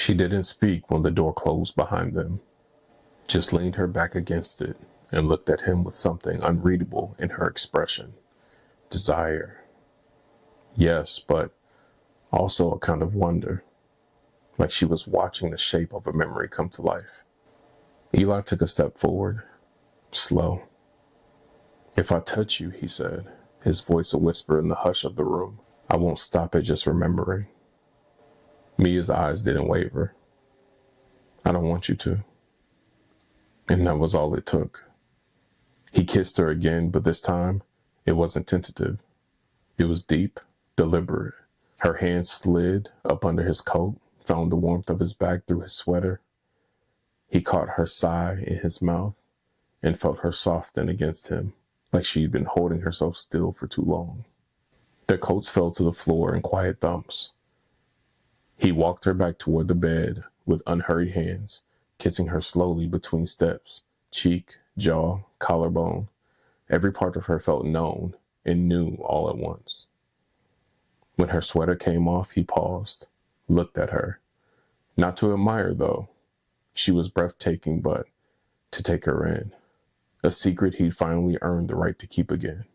She didn't speak when the door closed behind them, just leaned her back against it and looked at him with something unreadable in her expression. Desire. Yes, but also a kind of wonder, like she was watching the shape of a memory come to life. Eli took a step forward, slow. "If I touch you," he said, his voice a whisper in the hush of the room, "I won't stop at just remembering." Mia's eyes didn't waver. "I don't want you to." And that was all it took. He kissed her again, but this time it wasn't tentative. It was deep, deliberate. Her hand slid up under his coat, found the warmth of his back through his sweater. He caught her sigh in his mouth and felt her soften against him, like she'd been holding herself still for too long. Their coats fell to the floor in quiet thumps. He walked her back toward the bed with unhurried hands, kissing her slowly between steps, cheek, jaw, collarbone. Every part of her felt known and new all at once. When her sweater came off, he paused, looked at her. Not to admire, though. She was breathtaking, but to take her in. A secret he'd finally earned the right to keep again.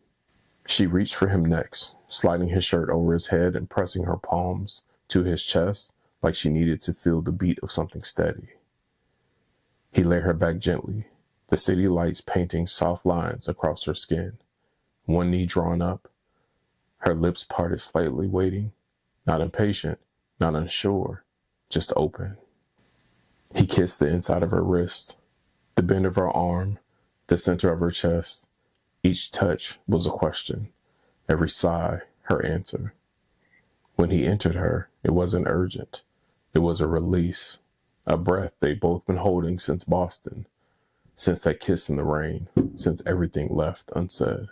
She reached for him next, sliding his shirt over his head and pressing her palms to his chest like she needed to feel the beat of something steady. He lay her back gently, the city lights painting soft lines across her skin, one knee drawn up, her lips parted slightly, waiting, not impatient, not unsure, just open. He kissed the inside of her wrist, the bend of her arm, the center of her chest. Each touch was a question, every sigh her answer. When he entered her, it wasn't urgent. It was a release, a breath they'd both been holding since Boston, since that kiss in the rain, since everything left unsaid.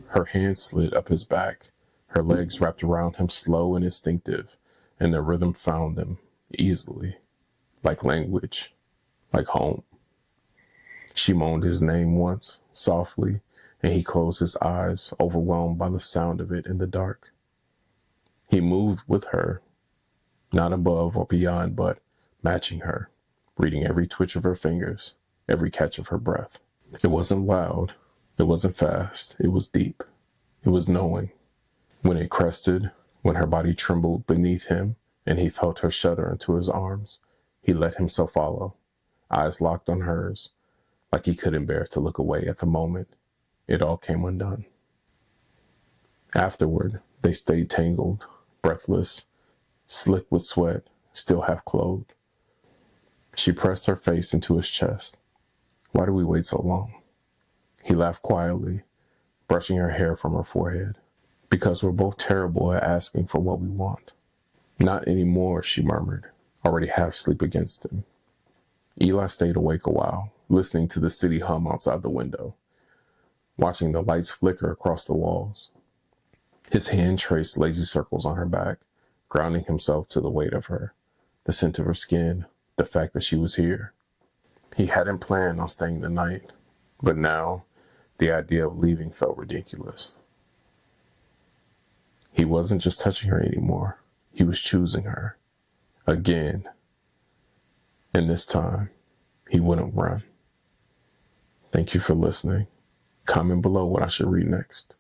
Her hands slid up his back, her legs wrapped around him, slow and instinctive, and the rhythm found them easily, like language, like home. She moaned his name once, softly, and he closed his eyes, overwhelmed by the sound of it in the dark. He moved with her, not above or beyond, but matching her, reading every twitch of her fingers, every catch of her breath. It wasn't loud, it wasn't fast, it was deep, it was knowing. When it crested, when her body trembled beneath him, and he felt her shudder into his arms, he let himself follow, eyes locked on hers, like he couldn't bear to look away at the moment it all came undone. Afterward, they stayed tangled, breathless, slick with sweat, still half clothed. She pressed her face into his chest. "Why do we wait so long?" He laughed quietly, brushing her hair from her forehead. "Because we're both terrible at asking for what we want." "Not anymore," she murmured, already half asleep against him. Eli stayed awake a while, listening to the city hum outside the window, watching the lights flicker across the walls. His hand traced lazy circles on her back, grounding himself to the weight of her, the scent of her skin, the fact that she was here. He hadn't planned on staying the night, but now the idea of leaving felt ridiculous. He wasn't just touching her anymore. He was choosing her. Again. And this time, he wouldn't run. Thank you for listening. Comment below what I should read next.